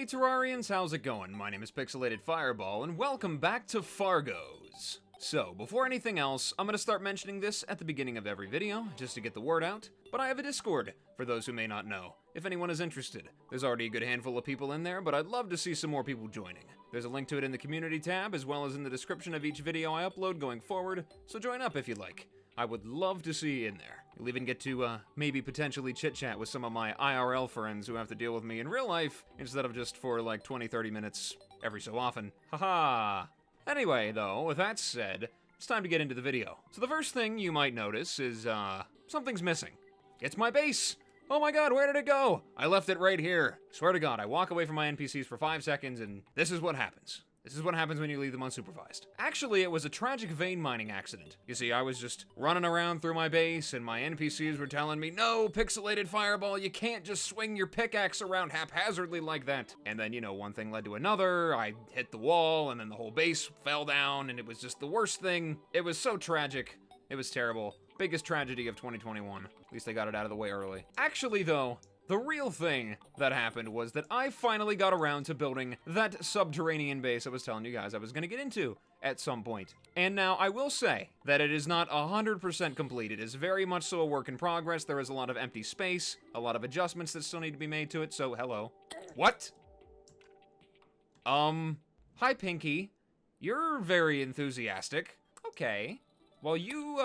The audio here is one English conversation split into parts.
Hey Terrarians, how's it going? My name is Pixelated Fireball, and welcome back to Fargo's. So, before anything else, I'm gonna start mentioning this at the beginning of every video, just to get the word out, but I have a Discord, for those who may not know, if anyone is interested. There's already a good handful of people in there, but I'd love to see some more people joining. There's a link to it in the community tab, as well as in the description of each video I upload going forward, so join up if you'd like. I would love to see you in there. You'll even get to, maybe potentially chit-chat with some of my IRL friends who have to deal with me in real life, instead of just for like 20-30 minutes every so often. Haha! Anyway, though, with that said, it's time to get into the video. So the first thing you might notice is, something's missing. It's my base! Oh my god, where did it go? I left it right here. Swear to god, I walk away from my NPCs for 5 seconds and this is what happens. This is what happens when you leave them unsupervised. Actually, it was a tragic vein mining accident. You see, I was just running around through my base, and my NPCs were telling me, no, Pixelated Fireball, you can't just swing your pickaxe around haphazardly like that. And then, you know, one thing led to another, I hit the wall, and then the whole base fell down, and it was just the worst thing. It was so tragic. It was terrible. Biggest tragedy of 2021. At least I got it out of the way early. Actually, though, the real thing that happened was that I finally got around to building that subterranean base I was telling you guys I was going to get into at some point. And now I will say that it is not 100% complete. It is very much so a work in progress. There is a lot of empty space, a lot of adjustments that still need to be made to it, so hello. What? Hi Pinky. You're very enthusiastic. Okay. Well, you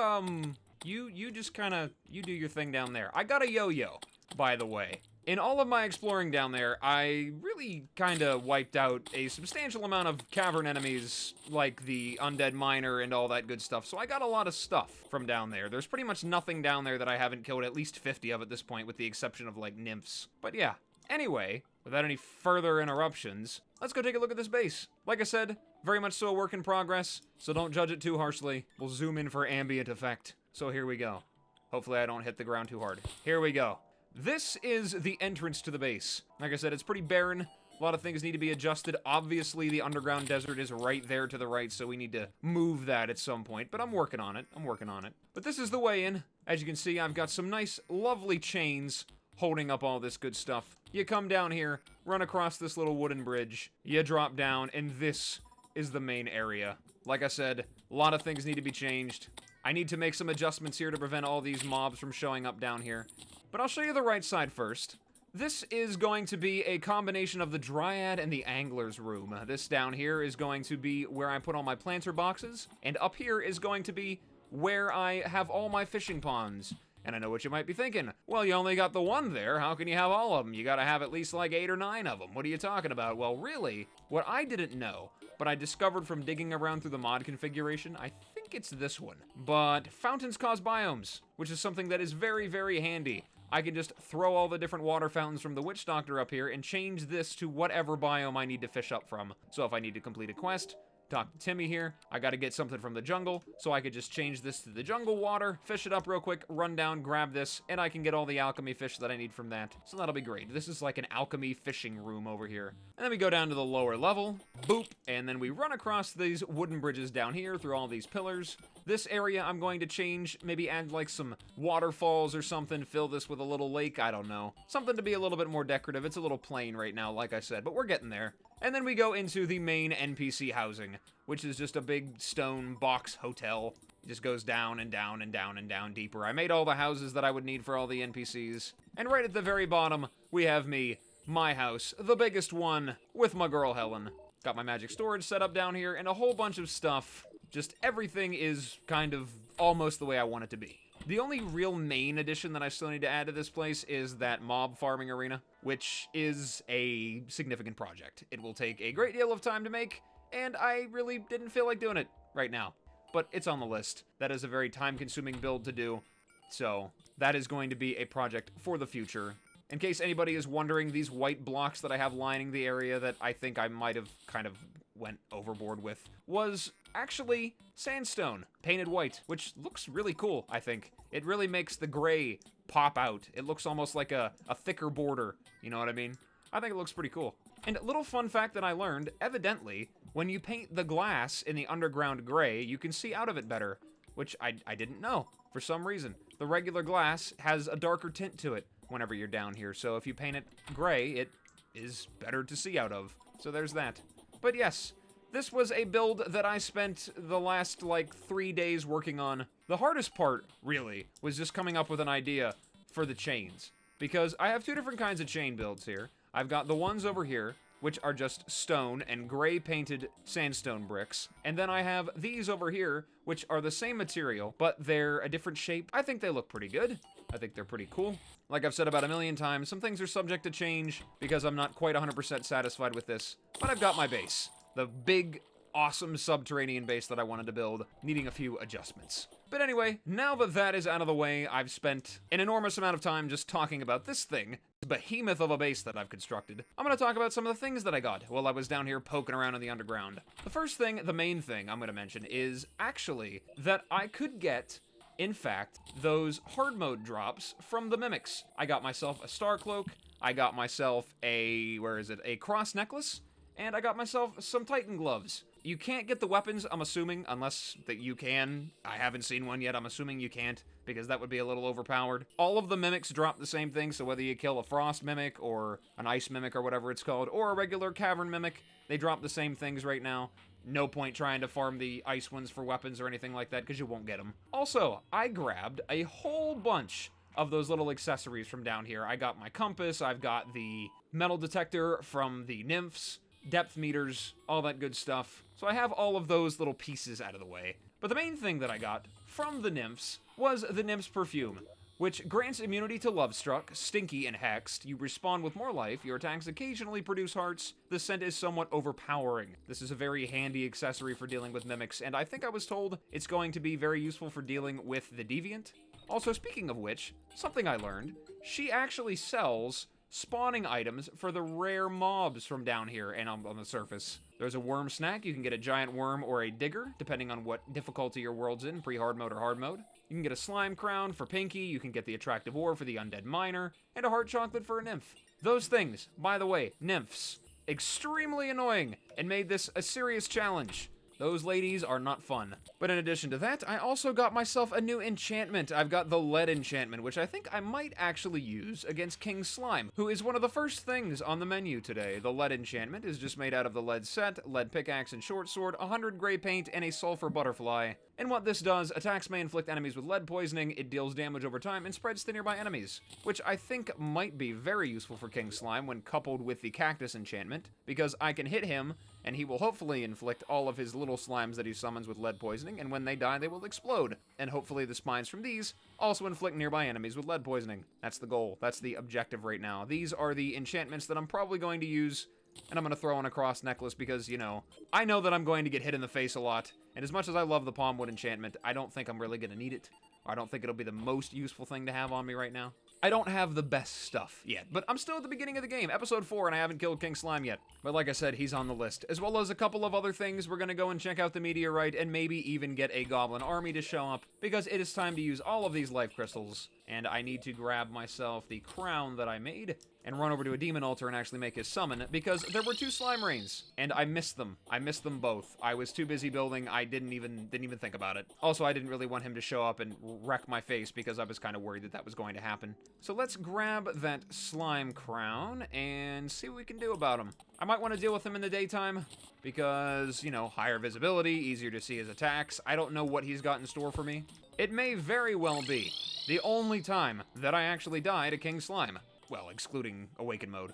just kinda, you do your thing down there. I got a yo-yo. By the way, in all of my exploring down there, I really kinda wiped out a substantial amount of cavern enemies, like the undead miner and all that good stuff, so I got a lot of stuff from down there. There's pretty much nothing down there that I haven't killed at least 50 of at this point, with the exception of, like, nymphs. But yeah, anyway, without any further interruptions, let's go take a look at this base. Like I said, very much so a work in progress, so don't judge it too harshly. We'll zoom in for ambient effect. So here we go. Hopefully I don't hit the ground too hard. Here we go. This is the entrance to the base. Like I said, it's pretty barren. A lot of things need to be adjusted. Obviously, the underground desert is right there to the right, so we need to move that at some point, but I'm working on it. I'm working on it. But this is the way in. As you can see, I've got some nice, lovely chains holding up all this good stuff. You come down here, run across this little wooden bridge, you drop down, and this is the main area. Like I said, a lot of things need to be changed. I need to make some adjustments here to prevent all these mobs from showing up down here. But I'll show you the right side first. This is going to be a combination of the Dryad and the Angler's room. This down here is going to be where I put all my planter boxes, and up here is going to be where I have all my fishing ponds. And I know what you might be thinking. Well, you only got the one there. How can you have all of them? You gotta have at least like 8 or 9 of them. What are you talking about? Well, really, what I didn't know, but I discovered from digging around through the mod configuration, I think it's this one. But fountains cause biomes, which is something that is very, very handy. I can just throw all the different water fountains from the Witch Doctor up here and change this to whatever biome I need to fish up from. So if I need to complete a quest, talk to Timmy here, I gotta get something from the jungle, so I could just change this to the jungle water, fish it up real quick, run down, grab this, and I can get all the alchemy fish that I need from that. So that'll be great. This is like an alchemy fishing room over here. And then we go down to the lower level, boop, and then we run across these wooden bridges down here through all these pillars. This area I'm going to change, maybe add like some waterfalls or something, fill this with a little lake, I don't know. Something to be a little bit more decorative. It's a little plain right now, like I said, but we're getting there. And then we go into the main NPC housing, which is just a big stone box hotel. It just goes down and down and down and down deeper. I made all the houses that I would need for all the NPCs. And right at the very bottom, we have me, my house, the biggest one, with my girl Helen. Got my magic storage set up down here and a whole bunch of stuff. Just everything is kind of almost the way I want it to be. The only real main addition that I still need to add to this place is that mob farming arena, which is a significant project. It will take a great deal of time to make, and I really didn't feel like doing it right now. But it's on the list. That is a very time-consuming build to do, so that is going to be a project for the future. In case anybody is wondering, these white blocks that I have lining the area that I think I might have kind of went overboard with was actually sandstone, painted white, which looks really cool, I think. It really makes the gray pop out. It looks almost like a thicker border, you know what I mean? I think it looks pretty cool. And a little fun fact that I learned, evidently, when you paint the glass in the underground gray, you can see out of it better, which I didn't know, for some reason. The regular glass has a darker tint to it whenever you're down here, so if you paint it gray, it is better to see out of. So there's that. But yes, this was a build that I spent the last, like, 3 days working on. The hardest part, really, was just coming up with an idea for the chains. Because I have 2 different kinds of chain builds here. I've got the ones over here, which are just stone and gray painted sandstone bricks. And then I have these over here, which are the same material, but they're a different shape. I think they look pretty good. I think they're pretty cool. Like I've said about a million times, some things are subject to change because I'm not quite 100% satisfied with this. But I've got my base. The big, awesome subterranean base that I wanted to build, needing a few adjustments. But anyway, now that that is out of the way, I've spent an enormous amount of time just talking about this thing, the behemoth of a base that I've constructed. I'm gonna talk about some of the things that I got while I was down here poking around in the underground. The first thing, the main thing I'm gonna mention is actually that I could get, in fact, those hard mode drops from the mimics. I got myself a star cloak, I got myself a, a cross necklace, and I got myself some Titan gloves. You can't get the weapons, I'm assuming, unless that you can. I haven't seen one yet, I'm assuming you can't, because that would be a little overpowered. All of the mimics drop the same thing, so whether you kill a frost mimic, or an ice mimic, or whatever it's called, or a regular cavern mimic, they drop the same things right now. No point trying to farm the ice ones for weapons or anything like that, because you won't get them. Also, I grabbed a whole bunch of those little accessories from down here. I got my compass, I've got the metal detector from the nymphs, depth meters, all that good stuff. So I have all of those little pieces out of the way. But the main thing that I got from the nymphs was the nymphs perfume, which grants immunity to Lovestruck, Stinky, and Hexed. You respawn with more life, your attacks occasionally produce hearts. The scent is somewhat overpowering. This is a very handy accessory for dealing with mimics, and I think I was told it's going to be very useful for dealing with the Deviant. Also, speaking of which, something I learned, she actually sells spawning items for the rare mobs from down here and on the surface. There's a worm snack. You can get a giant worm or a digger, depending on what difficulty your world's in, pre-hard mode or hard mode. You can get a slime crown for Pinky, you can get the attractive ore for the undead miner, and a heart chocolate for a nymph. Those things, by the way, nymphs, extremely annoying and made this a serious challenge. Those ladies are not fun. But in addition to that, I also got myself a new enchantment. I've got the lead enchantment, which I think I might actually use against King Slime, who is one of the first things on the menu today. The lead enchantment is just made out of the lead set, lead pickaxe and short sword, 100 gray paint, and a sulfur butterfly. And what this does, attacks may inflict enemies with lead poisoning, it deals damage over time, and spreads to nearby enemies, which I think might be very useful for King Slime when coupled with the cactus enchantment, because I can hit him, and he will hopefully inflict all of his little slimes that he summons with lead poisoning, and when they die, they will explode. And hopefully the spines from these also inflict nearby enemies with lead poisoning. That's the goal. That's the objective right now. These are the enchantments that I'm probably going to use, and I'm going to throw in a cross necklace because, you know, I know that I'm going to get hit in the face a lot, and as much as I love the palmwood enchantment, I don't think I'm really going to need it. Or I don't think it'll be the most useful thing to have on me right now. I don't have the best stuff yet, but I'm still at the beginning of the game, episode 4, and I haven't killed King Slime yet. But like I said, he's on the list, as well as a couple of other things. We're gonna go and check out the Meteorite, and maybe even get a Goblin Army to show up, because it is time to use all of these life crystals, and I need to grab myself the crown that I made, and run over to a demon altar and actually make his summon, because there were 2 slime rains, and I missed them. I missed them both. I was too busy building, I didn't even think about it. Also, I didn't really want him to show up and wreck my face, because I was kind of worried that that was going to happen. So let's grab that slime crown, and see what we can do about him. I might want to deal with him in the daytime, because, you know, higher visibility, easier to see his attacks. I don't know what he's got in store for me. It may very well be the only time that I actually die to King Slime. Well, excluding Awaken mode.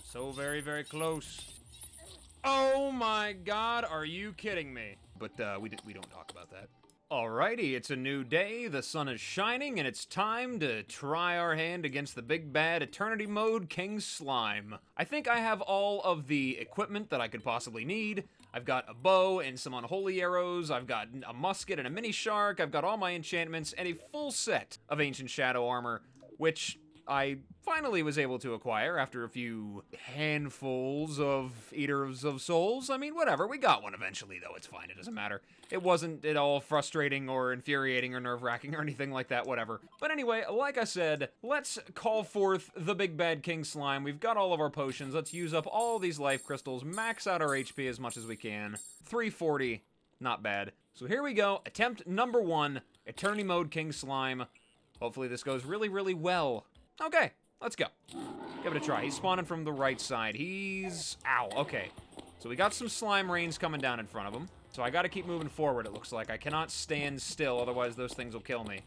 So very, very close. Oh my god, are you kidding me? But we don't talk about that. Alrighty, it's a new day, the sun is shining, and it's time to try our hand against the big bad Eternity Mode King Slime. I think I have all of the equipment that I could possibly need. I've got a bow and some unholy arrows, I've got a musket and a mini shark, I've got all my enchantments, and a full set of Ancient Shadow armor, which I finally was able to acquire after a few handfuls of Eaters of Souls. I mean, whatever, we got one eventually, though, it's fine, it doesn't matter. It wasn't at all frustrating or infuriating or nerve-wracking or anything like that, whatever. But anyway, like I said, let's call forth the big bad King Slime. We've got all of our potions, let's use up all these life crystals, max out our HP as much as we can. 340, not bad. So here we go, attempt number 1, Eternity Mode King Slime. Hopefully this goes really, really well. Okay, Let's go. Give it a try. He's spawning from the right side. He's... Ow, okay. So we got some slime rains coming down in front of him. So I gotta keep moving forward, it looks like. I cannot stand still, otherwise those things will kill me.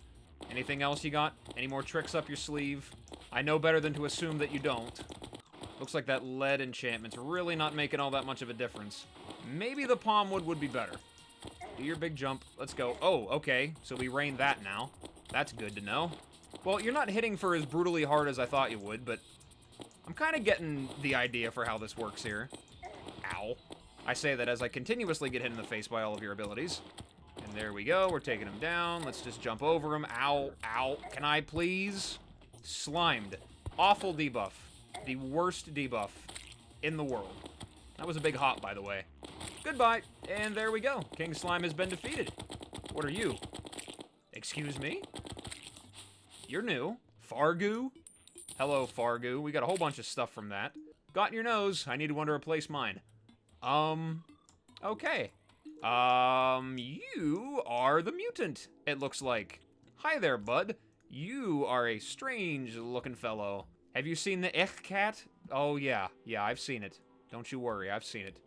Anything else you got? Any more tricks up your sleeve? I know better than to assume that you don't. Looks like that lead enchantment's really not making all that much of a difference. Maybe the palm wood be better. Do your big jump. Let's go. Oh, okay. So we rain that now. That's good to know. Well, you're not hitting for as brutally hard as I thought you would, but I'm kind of getting the idea for how this works here. Ow. I say that as I continuously get hit in the face by all of your abilities. And there we go. We're taking him down. Let's just jump over him. Ow. Ow. Can I please? Slimed. Awful debuff. The worst debuff in the world. That was a big hop, by the way. Goodbye. And there we go. King Slime has been defeated. What are you? Excuse me? You're new. Fargo? Hello, Fargo. We got a whole bunch of stuff from that. Got in your nose. I needed one to replace mine. Okay. You are the mutant, it looks like. Hi there, bud. You are a strange-looking fellow. Have you seen the Ich cat? Oh, yeah. Yeah, I've seen it. Don't you worry, I've seen it.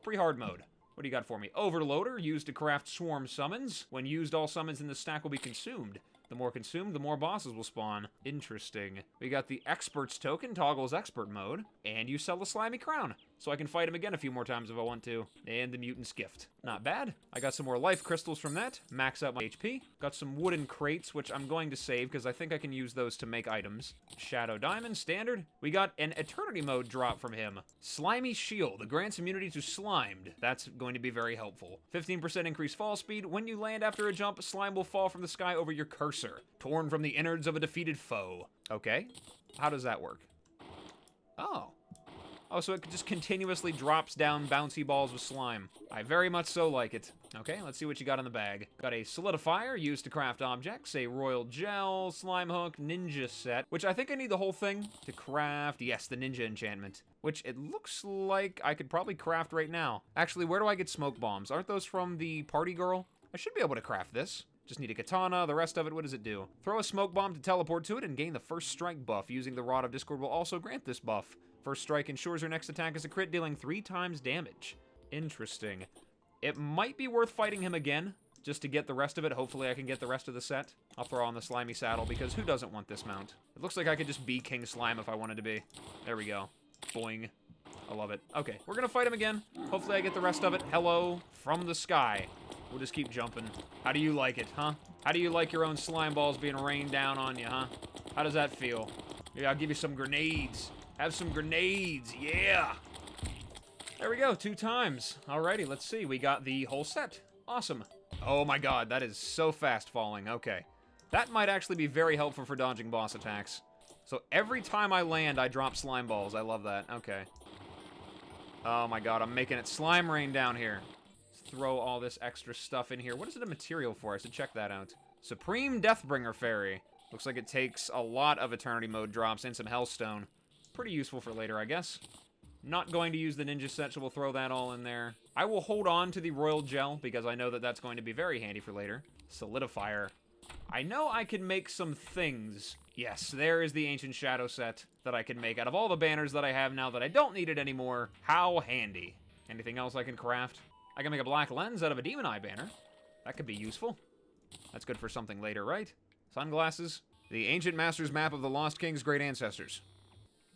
Pretty hard mode. What do you got for me? Overloader, used to craft swarm summons. When used, all summons in the stack will be consumed. The more consumed, the more bosses will spawn. Interesting. We got the Experts token, toggles expert mode, and you sell the Slimy Crown, so I can fight him again a few more times if I want to. And the Mutant's Gift. Not bad. I got some more life crystals from that, max out my HP. Got some wooden crates, which I'm going to save, because I think I can use those to make items. Shadow Diamond, standard. We got an Eternity mode drop from him. Slimy Shield, grants immunity to Slimed. That's going to be very helpful. 15% increased fall speed. When you land after a jump, slime will fall from the sky over your cursor. Torn from the innards of a defeated foe. Okay. How does that work? Oh. Oh, so it just continuously drops down bouncy balls of slime. I very much so like it. Okay, let's see what you got in the bag. Got a solidifier used to craft objects, a royal gel, slime hook, ninja set, which I think I need the whole thing to craft. Yes, the ninja enchantment, which it looks like I could probably craft right now. Actually, where do I get smoke bombs? Aren't those from the party girl? I should be able to craft this. Just need a katana, the rest of it, what does it do? Throw a smoke bomb to teleport to it and gain the first strike buff. Using the Rod of Discord will also grant this buff. First strike ensures your next attack is a crit, dealing 3 times damage. Interesting. It might be worth fighting him again, just to get the rest of it. Hopefully I can get the rest of the set. I'll throw on the slimy saddle, because who doesn't want this mount? It looks like I could just be King Slime if I wanted to be. There we go. Boing. I love it. Okay, we're gonna fight him again. Hopefully I get the rest of it. Hello from the sky. We'll just keep jumping. How do you like it, huh? How do you like your own slime balls being rained down on you, huh? How does that feel? Maybe I'll give you some grenades. Have some grenades, yeah! There we go, 2 times. Alrighty, let's see. We got the whole set. Awesome. Oh my god, that is so fast falling. Okay. That might actually be very helpful for dodging boss attacks. So every time I land, I drop slime balls. I love that. Okay. Oh my god, I'm making it slime rain down here. Throw all this extra stuff in here. What is it a material for? I should check that out. Supreme Deathbringer Fairy. Looks like it takes a lot of Eternity Mode drops and some Hellstone. Pretty useful for later, I guess. Not going to use the ninja set, so we'll throw that all in there. I will hold on to the Royal Gel, because I know that that's going to be very handy for later. Solidifier. I know I can make some things. Yes, there is the Ancient Shadow set that I can make out of all the banners that I have now that I don't need it anymore. How handy. Anything else I can craft? I can make a black lens out of a Demon Eye banner. That could be useful. That's good for something later, right? Sunglasses. The Ancient Master's Map of the Lost King's Great Ancestors.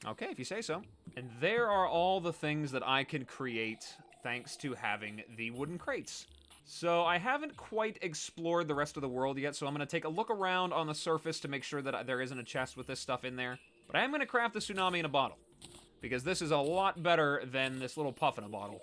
Okay, if you say so. And there are all the things that I can create thanks to having the wooden crates. So I haven't quite explored the rest of the world yet, so I'm going to take a look around on the surface to make sure that there isn't a chest with this stuff in there. But I am going to craft the tsunami in a bottle, because this is a lot better than this little puff in a bottle.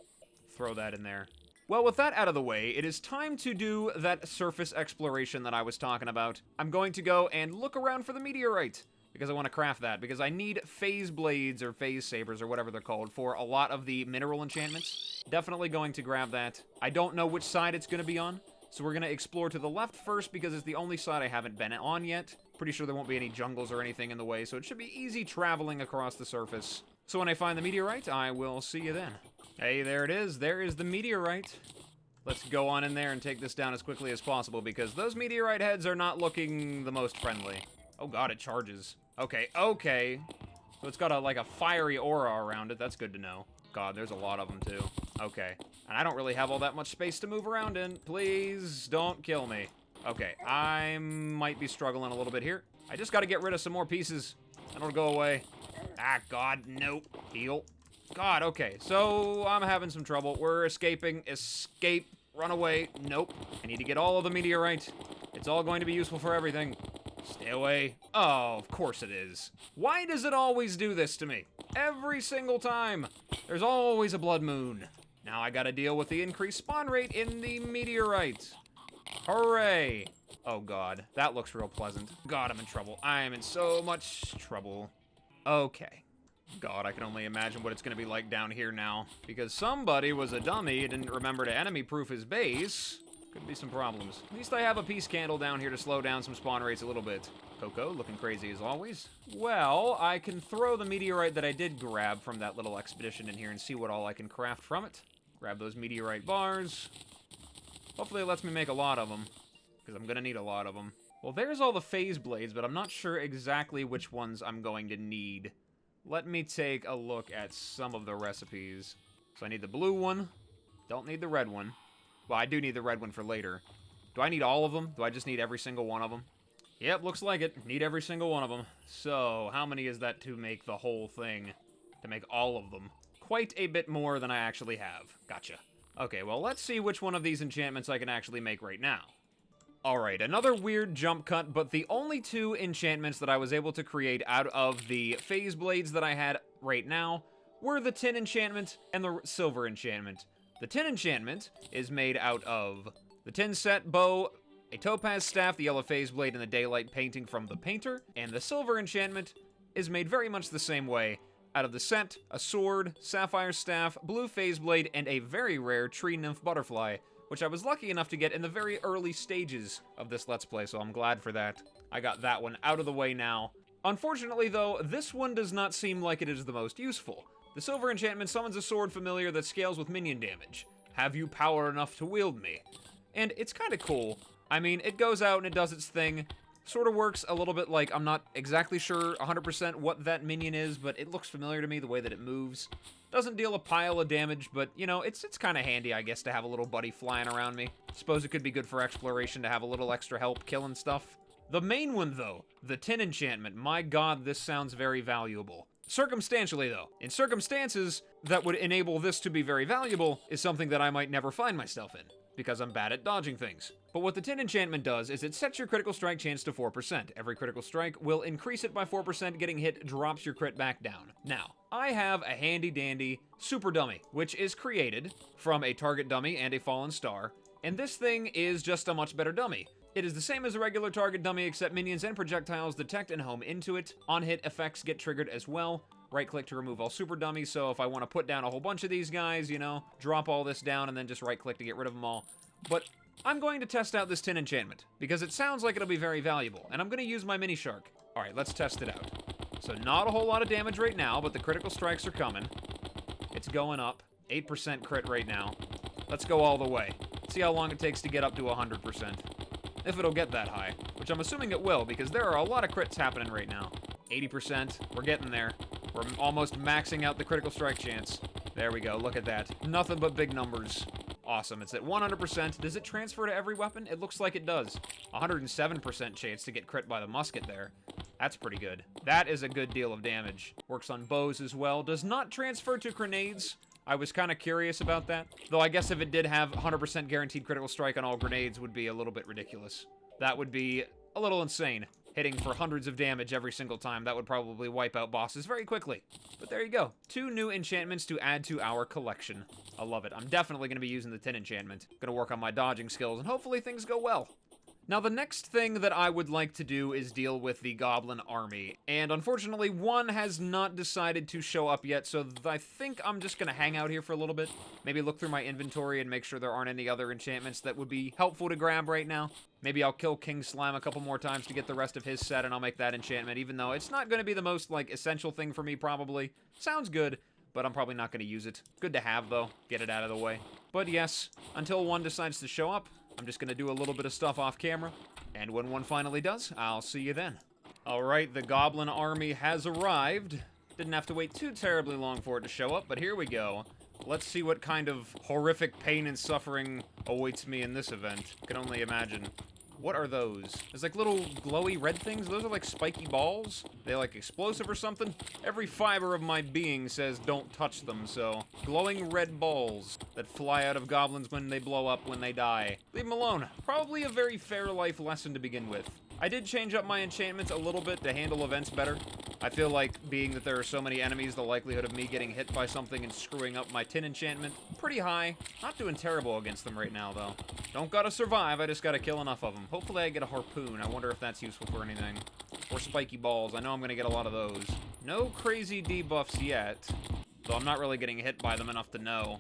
Throw that in there. Well, with that out of the way, it is time to do that surface exploration that I was talking about. I'm going to go and look around for the meteorite, because I want to craft that, because I need phase blades or phase sabers or whatever they're called for a lot of the mineral enchantments. Definitely going to grab that. I don't know which side it's going to be on, so we're going to explore to the left first because it's the only side I haven't been on yet. Pretty sure there won't be any jungles or anything in the way, so it should be easy traveling across the surface. So when I find the meteorite, I will see you then. Hey, there it is. There is the meteorite. Let's go on in there and take this down as quickly as possible, because those meteorite heads are not looking the most friendly. Oh god, it charges. Okay, okay. So it's got a, like, a fiery aura around it. That's good to know. God, there's a lot of them, too. Okay. And I don't really have all that much space to move around in. Please don't kill me. Okay, I might be struggling a little bit here. I just gotta get rid of some more pieces. Then it'll go away. Ah, God, nope. Heal. God, okay. So I'm having some trouble. We're escaping. Escape. Run away. Nope. I need to get all of the meteorite. It's all going to be useful for everything. Stay away. Oh, of course it is. Why does it always do this to me? Every single time. There's always a blood moon. Now I gotta deal with the increased spawn rate in the meteorite. Hooray. Oh, God. That looks real pleasant. God, I'm in trouble. I am in so much trouble. Okay. God, I can only imagine what it's going to be like down here now. Because somebody was a dummy and didn't remember to enemy-proof his base. Could be some problems. At least I have a peace candle down here to slow down some spawn rates a little bit. Coco, looking crazy as always. Well, I can throw the meteorite that I did grab from that little expedition in here and see what all I can craft from it. Grab those meteorite bars. Hopefully it lets me make a lot of them, because I'm going to need a lot of them. Well, there's all the phase blades, but I'm not sure exactly which ones I'm going to need. Let me take a look at some of the recipes. So I need the blue one. Don't need the red one. Well, I do need the red one for later. Do I need all of them? Do I just need every single one of them? Yep, looks like it. Need every single one of them. So, how many is that to make the whole thing? To make all of them? Quite a bit more than I actually have. Gotcha. Okay, well, let's see which one of these enchantments I can actually make right now. Alright, another weird jump cut, but the only two enchantments that I was able to create out of the phase blades that I had right now were the Tin Enchantment and the Silver Enchantment. The Tin Enchantment is made out of the Tin Set Bow, a Topaz Staff, the Yellow Phase Blade, and the Daylight Painting from the Painter, and the Silver Enchantment is made very much the same way, out of the set, a sword, sapphire staff, blue phase blade, and a very rare tree nymph butterfly, which I was lucky enough to get in the very early stages of this Let's Play, so I'm glad for that. I got that one out of the way now. Unfortunately, though, this one does not seem like it is the most useful. The Silver Enchantment summons a sword familiar that scales with minion damage. Have you power enough to wield me? And it's kind of cool. I mean, it goes out and it does its thing. Sort of works a little bit like, I'm not exactly sure 100% what that minion is, but it looks familiar to me the way that it moves. Doesn't deal a pile of damage, but, you know, it's kind of handy, I guess, to have a little buddy flying around me. Suppose it could be good for exploration to have a little extra help killing stuff. The main one, though, the Tin Enchantment, my god, this sounds very valuable. Circumstantially, though, in circumstances that would enable this to be very valuable is something that I might never find myself in, because I'm bad at dodging things. But what the Tin Enchantment does is it sets your critical strike chance to 4%. Every critical strike will increase it by 4%, getting hit drops your crit back down. Now, I have a handy-dandy super dummy, which is created from a target dummy and a fallen star, and this thing is just a much better dummy. It is the same as a regular target dummy, except minions and projectiles detect and home into it. On-hit effects get triggered as well. Right-click to remove all super dummies, so if I want to put down a whole bunch of these guys, you know, drop all this down and then just right-click to get rid of them all. But I'm going to test out this Tin Enchantment, because it sounds like it'll be very valuable, and I'm going to use my mini shark. Alright, let's test it out. So not a whole lot of damage right now, but the critical strikes are coming. It's going up. 8% crit right now. Let's go all the way. See how long it takes to get up to 100%. If it'll get that high, which I'm assuming it will, because there are a lot of crits happening right now. 80%, we're getting there. We're almost maxing out the critical strike chance. There we go, look at that. Nothing but big numbers. Awesome, it's at 100%. Does it transfer to every weapon? It looks like it does. 107% chance to get crit by the musket there. That's pretty good. That is a good deal of damage. Works on bows as well. Does not transfer to grenades. I was kind of curious about that. Though I guess if it did have 100% guaranteed critical strike on all grenades would be a little bit ridiculous. That would be a little insane. Hitting for hundreds of damage every single time, that would probably wipe out bosses very quickly. But there you go. 2 new enchantments to add to our collection. I love it. I'm definitely going to be using the Tin Enchantment. Going to work on my dodging skills, and hopefully things go well. Now, the next thing that I would like to do is deal with the Goblin Army, and unfortunately, one has not decided to show up yet, so I think I'm just going to hang out here for a little bit, maybe look through my inventory and make sure there aren't any other enchantments that would be helpful to grab right now. Maybe I'll kill King Slime a couple more times to get the rest of his set, and I'll make that enchantment, even though it's not going to be the most, like, essential thing for me, probably. Sounds good, but I'm probably not going to use it. Good to have, though. Get it out of the way. But yes, until one decides to show up, I'm just going to do a little bit of stuff off camera, and when one finally does, I'll see you then. Alright, the Goblin Army has arrived. Didn't have to wait too terribly long for it to show up, but here we go. Let's see what kind of horrific pain and suffering awaits me in this event. Can only imagine. What are those? There's like little glowy red things. Those are like spiky balls. They like explosive or something? Every fiber of my being says don't touch them, so... Glowing red balls that fly out of goblins when they blow up when they die. Leave them alone. Probably a very fair life lesson to begin with. I did change up my enchantments a little bit to handle events better. I feel like, being that there are so many enemies, the likelihood of me getting hit by something and screwing up my Tin Enchantment, pretty high. Not doing terrible against them right now, though. Don't gotta survive, I just gotta kill enough of them. Hopefully I get a harpoon. I wonder if that's useful for anything. Or spiky balls. I know I'm gonna get a lot of those. No crazy debuffs yet, though I'm not really getting hit by them enough to know.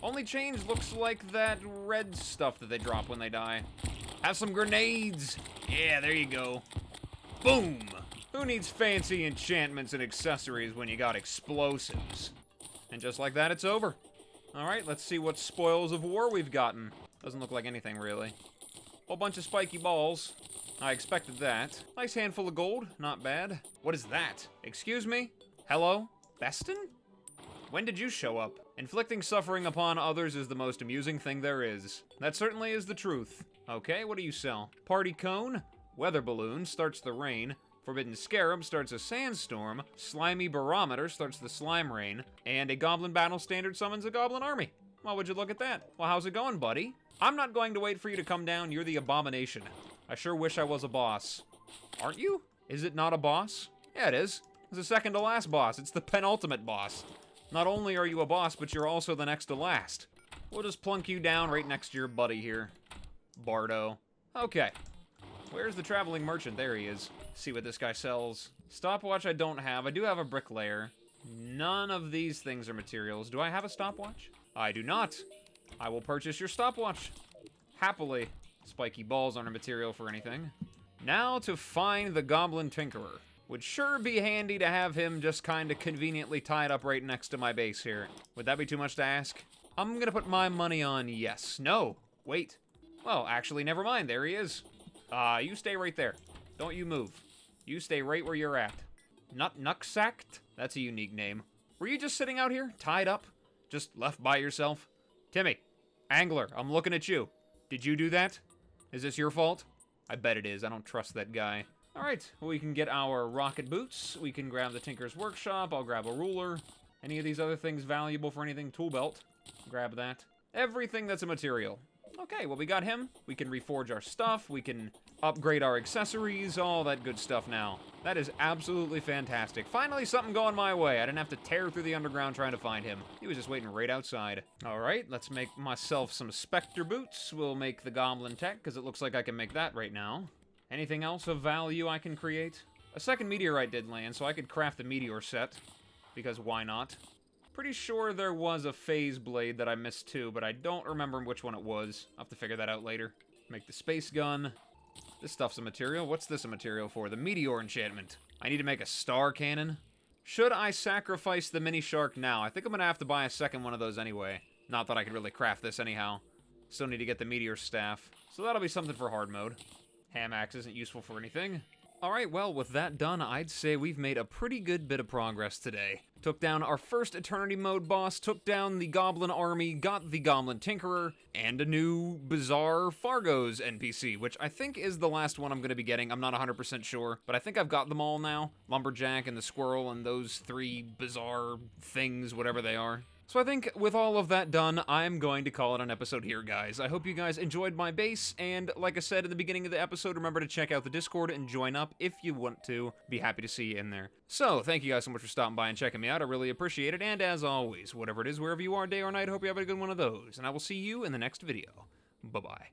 Only change looks like that red stuff that they drop when they die. Have some grenades! Yeah, there you go. Boom! Who needs fancy enchantments and accessories when you got explosives? And just like that, it's over. Alright, let's see what spoils of war we've gotten. Doesn't look like anything, really. Whole bunch of spiky balls. I expected that. Nice handful of gold, not bad. What is that? Excuse me? Hello? Beston? When did you show up? Inflicting suffering upon others is the most amusing thing there is. That certainly is the truth. Okay, what do you sell? Party cone? Weather balloon starts the rain. Forbidden Scarab starts a sandstorm, Slimy Barometer starts the slime rain, and a Goblin Battle Standard summons a Goblin Army. Well, would you look at that? Well, how's it going, buddy? I'm not going to wait for you to come down, you're the abomination. I sure wish I was a boss. Aren't you? Is it not a boss? Yeah, it is. It's the second to last boss. It's the penultimate boss. Not only are you a boss, but you're also the next to last. We'll just plunk you down right next to your buddy here. Bardo. Okay. Where's the traveling merchant? There he is. See what this guy sells. Stopwatch I don't have. I do have a bricklayer. None of these things are materials. Do I have a stopwatch? I do not. I will purchase your stopwatch. Happily. Spiky balls aren't a material for anything. Now to find the Goblin Tinkerer. Would sure be handy to have him just kind of conveniently tied up right next to my base here. Would that be too much to ask? I'm gonna put my money on yes. No. Wait. Well, actually, never mind. There he is. You stay right there. Don't you move. You stay right where you're at. Nucksacked? That's a unique name. Were you just sitting out here, tied up? Just left by yourself? Timmy, Angler, I'm looking at you. Did you do that? Is this your fault? I bet it is. I don't trust that guy. Alright, well, we can get our rocket boots. We can grab the Tinker's Workshop. I'll grab a ruler. Any of these other things valuable for anything? Tool belt. Grab that. Everything that's a material. Okay, well, we got him. We can reforge our stuff. We can upgrade our accessories. All that good stuff now. That is absolutely fantastic. Finally, something going my way. I didn't have to tear through the underground trying to find him. He was just waiting right outside. All right, let's make myself some Spectre Boots. We'll make the Goblin Tech, because it looks like I can make that right now. Anything else of value I can create? A second Meteorite did land, so I could craft the Meteor set, because why not? Pretty sure there was a phase blade that I missed too, but I don't remember which one it was. I'll have to figure that out later. Make the space gun. This stuff's a material. What's this a material for? The Meteor Enchantment. I need to make a star cannon. Should I sacrifice the mini shark now? I think I'm gonna have to buy a second one of those anyway. Not that I could really craft this anyhow. Still need to get the Meteor Staff. So that'll be something for hard mode. Ham axe isn't useful for anything. Alright, well, with that done, I'd say we've made a pretty good bit of progress today. Took down our first Eternity Mode boss, took down the Goblin Army, got the Goblin Tinkerer, and a new bizarre Fargo's NPC, which I think is the last one I'm going to be getting. I'm not 100% sure, but I think I've got them all now. Lumberjack and the Squirrel and those three bizarre things, whatever they are. So I think with all of that done, I'm going to call it an episode here, guys. I hope you guys enjoyed my base, and like I said at the beginning of the episode, remember to check out the Discord and join up if you want to. Be happy to see you in there. So, thank you guys so much for stopping by and checking me out. I really appreciate it, and as always, whatever it is, wherever you are, day or night, I hope you have a good one of those, and I will see you in the next video. Bye-bye.